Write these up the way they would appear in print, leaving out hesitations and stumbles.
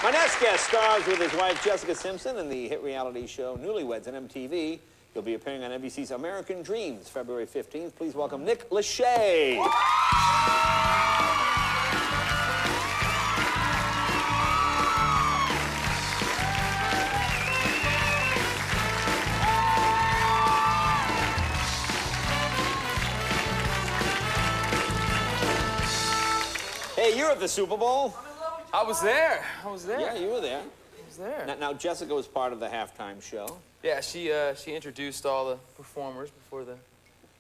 My next guest stars with his wife Jessica Simpson in the hit reality show Newlyweds on MTV. He'll be appearing on NBC's American Dreams February 15th. Please welcome Nick Lachey. Hey, you're at the Super Bowl. I was there. Yeah, you were there. I was there. Now Jessica was part of the halftime show. Yeah, she introduced all the performers before the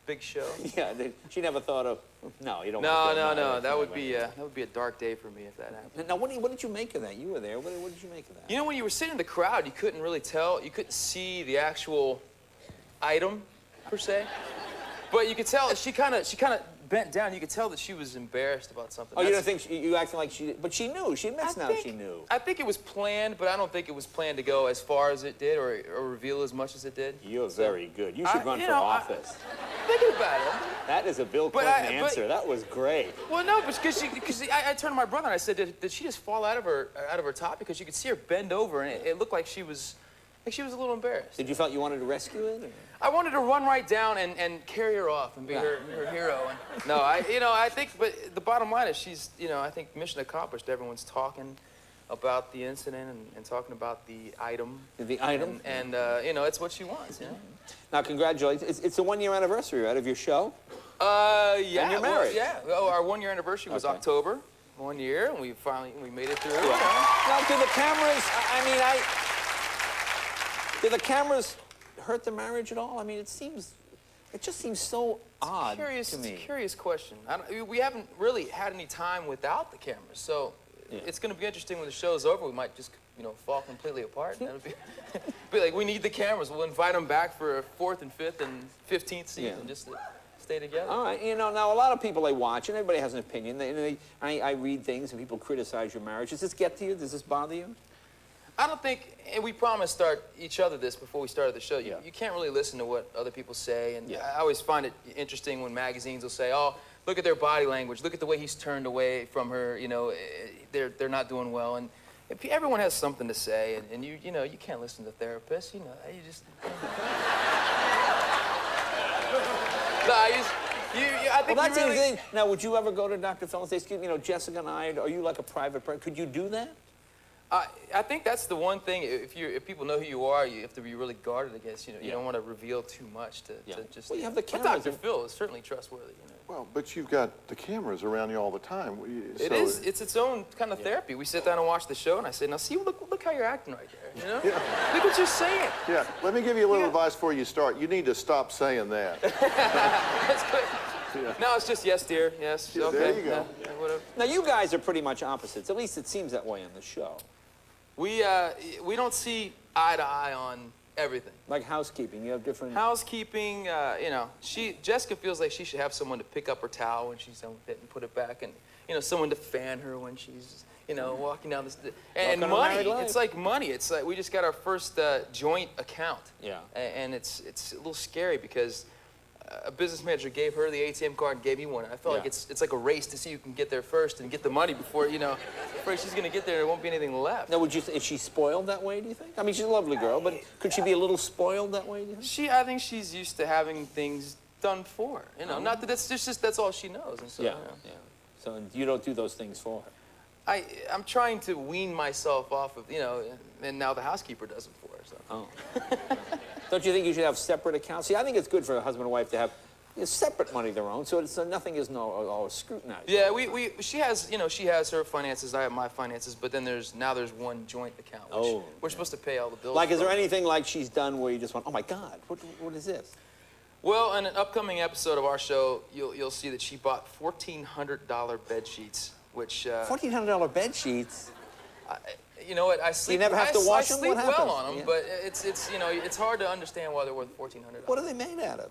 big show. Yeah, she never thought of. No, you don't. No. That would be a dark day for me if that happened. Now, what did you make of that? You were there. What did you make of that? You know, when you were sitting in the crowd, you couldn't really tell. You couldn't see the actual item per se, but you could tell she kind of bent down. You could tell that she was embarrassed about something. Oh, you don't think you acting like she? But she knew. She admits now she knew. I think it was planned, but I don't think it was planned to go as far as it did or reveal as much as it did. You're very good. You should run for office. Thinking about it. That is a Bill Clinton answer. That was great. Well, no, because I turned to my brother and I said, did she just fall out of her top? Because you could see her bend over and it looked like she was a little embarrassed. Did you felt you wanted to rescue it? Or? I wanted to run right down and carry her off and be her hero. And, no, I think, but the bottom line is she's, I think mission accomplished. Everyone's talking about the incident and talking about the item. The item? And it's what she wants, Now, congratulations. It's a one-year anniversary, right, of your show? Yeah. And you're married. Well, our one-year anniversary was October. 1 year, and we made it through. Yeah. Now, do the cameras, do the cameras hurt the marriage at all? I mean, it just seems so odd to me. It's a curious question. We haven't really had any time without the cameras, so it's going to be interesting when the show's over. We might just, fall completely apart. That'll be like, we need the cameras. We'll invite them back for a 4th and 5th and 15th season just to stay together. All right. Now a lot of people, they watch, and everybody has an opinion. I read things, and people criticize your marriage. Does this get to you? Does this bother you? I don't think, and we promised each other this before we started the show, you can't really listen to what other people say, and I always find it interesting when magazines will say, oh, look at their body language, look at the way he's turned away from her, they're not doing well, and everyone has something to say, and you can't listen to therapists, you just... I think that's the thing. Now, would you ever go to Dr. Phil and say, excuse me, Jessica and I, are you like a private person? Could you do that? I think that's the one thing. If people know who you are, you have to be really guarded against. You don't want to reveal too much to just. Well, you have the cameras. But Dr. Phil is certainly trustworthy. Well, but you've got the cameras around you all the time. It is. It's its own kind of therapy. We sit down and watch the show, and I say, now see, look how you're acting right there. Look what you're saying. Yeah. Let me give you a little advice before you start. You need to stop saying that. That's good. Yeah. No, it's just yes, dear. Yes. Yeah, okay. There you go. Whatever. Now, you guys are pretty much opposites. At least it seems that way on the show. We don't see eye to eye on everything. Like housekeeping, you have different... Housekeeping, Jessica feels like she should have someone to pick up her towel when she's done with it and put it back, and, someone to fan her when she's, walking down the stairs. And money, it's like money. It's like we just got our first joint account. Yeah. And it's a little scary because a business manager gave her the ATM card and gave me one. I felt like it's like a race to see who can get there first and get the money before, before she's going to get there, there won't be anything left. Now, is she spoiled that way, do you think? I mean, she's a lovely girl, but could she be a little spoiled that way, do you think? I think she's used to having things done for her. Not that that's all she knows. And so, So you don't do those things for her? I'm trying to wean myself off of, and now the housekeeper does it for her. So. Oh. Don't you think you should have separate accounts? See, I think it's good for a husband and wife to have separate money of their own, so nothing is always scrutinized. Yeah, she has her finances, I have my finances, but then there's one joint account, which we're supposed to pay all the bills. Like, is there anything like she's done where you just went, oh my God, what is this? Well, in an upcoming episode of our show, you'll see that she bought $1,400 bed sheets, which... $1,400 bed sheets? You know what? I sleep. You never have to wash them. I sleep well on them, but it's hard to understand why they're worth $1,400. What are they made out of?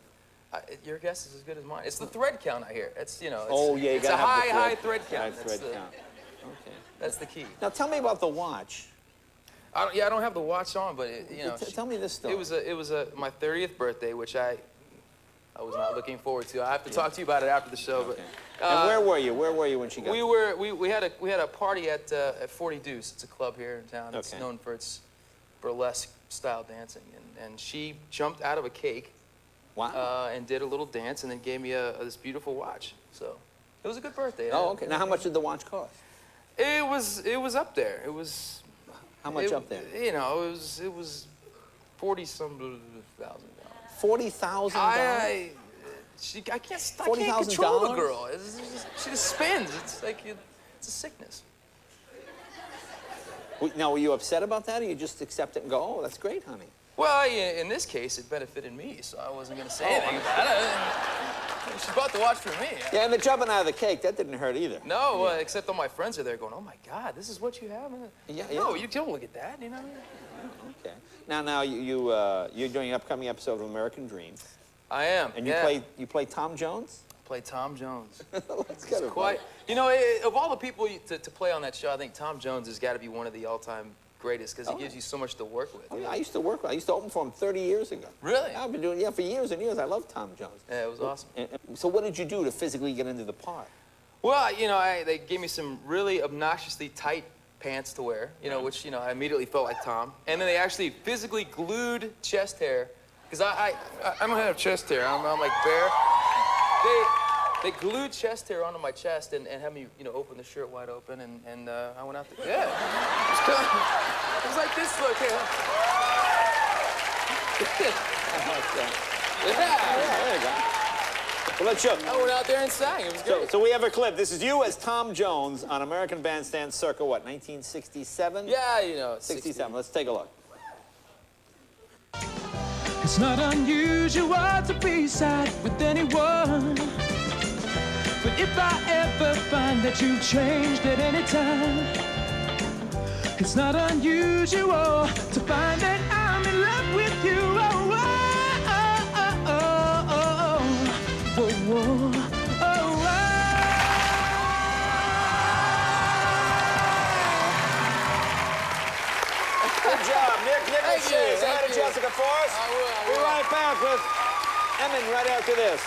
Your guess is as good as mine. It's the thread count I hear. It's you it's gotta a high thread count. Okay. That's the key. Now tell me about the watch. I don't have the watch on, but tell me this story. It was my 30th birthday, which I I was not looking forward to. I have to talk to you about it after the show. Okay. But And where were you? Where were you when she got there? we had a party at 40 Deuce. It's a club here in town. It's Okay. known for its burlesque style dancing, and she jumped out of a cake. Wow. And did a little dance, and then gave me this beautiful watch. So it was a good birthday. Oh, okay. Now, how much did the watch cost? It was up there. It was. How much up there? You know, it was 40-some thousand dollars. $40,000. I can't control the $40,000? girl. She just spins. It's like it's a sickness. Now, were you upset about that, or you just accept it and go, "Oh, that's great, honey"? Well, in this case, it benefited me, so I wasn't going to say anything about it. She bought the watch for me. Yeah, and the jumping out of the cake, that didn't hurt either. No, except all my friends are there going, "Oh my God, this is what you have." Yeah, No, yeah. you don't look at that, you know. Okay. Now you're doing an upcoming episode of American Dreams, I am. and yeah. you play Tom Jones. Play Tom Jones. That's kind of Quite. You know, of all the people to play on that show, I think Tom Jones has got to be one of the all-time greatest because he gives you so much to work with. Oh, yeah, I used to open for him 30 years ago. Really? I've been doing for years and years. I love Tom Jones. Yeah, it was awesome. So what did you do to physically get into the part? Well, you know, they gave me some really obnoxiously tight pants to wear, you know, which, you know, I immediately felt like Tom. And then they actually physically glued chest hair, because I don't have chest hair. I'm like bare. They glued chest hair onto my chest and had me, you know, open the shirt wide open, and I went out there. Yeah. It was like this look here. Yeah, there you go. Well, let's show. I went out there and sang. It was great. So we have a clip. This is you as Tom Jones on American Bandstand circa, what, 1967? Yeah, you know, 67. Let's take a look. It's not unusual to be sad with anyone, but if I ever find that you've changed at any time, it's not unusual to find that I'm in love with you. Oh, oh, oh, oh, oh, oh, oh, oh, oh. Good job, Nick. Thank you, Lachey. Say hi thank to you. Jessica for us. I will. Be right back with Emin right after this.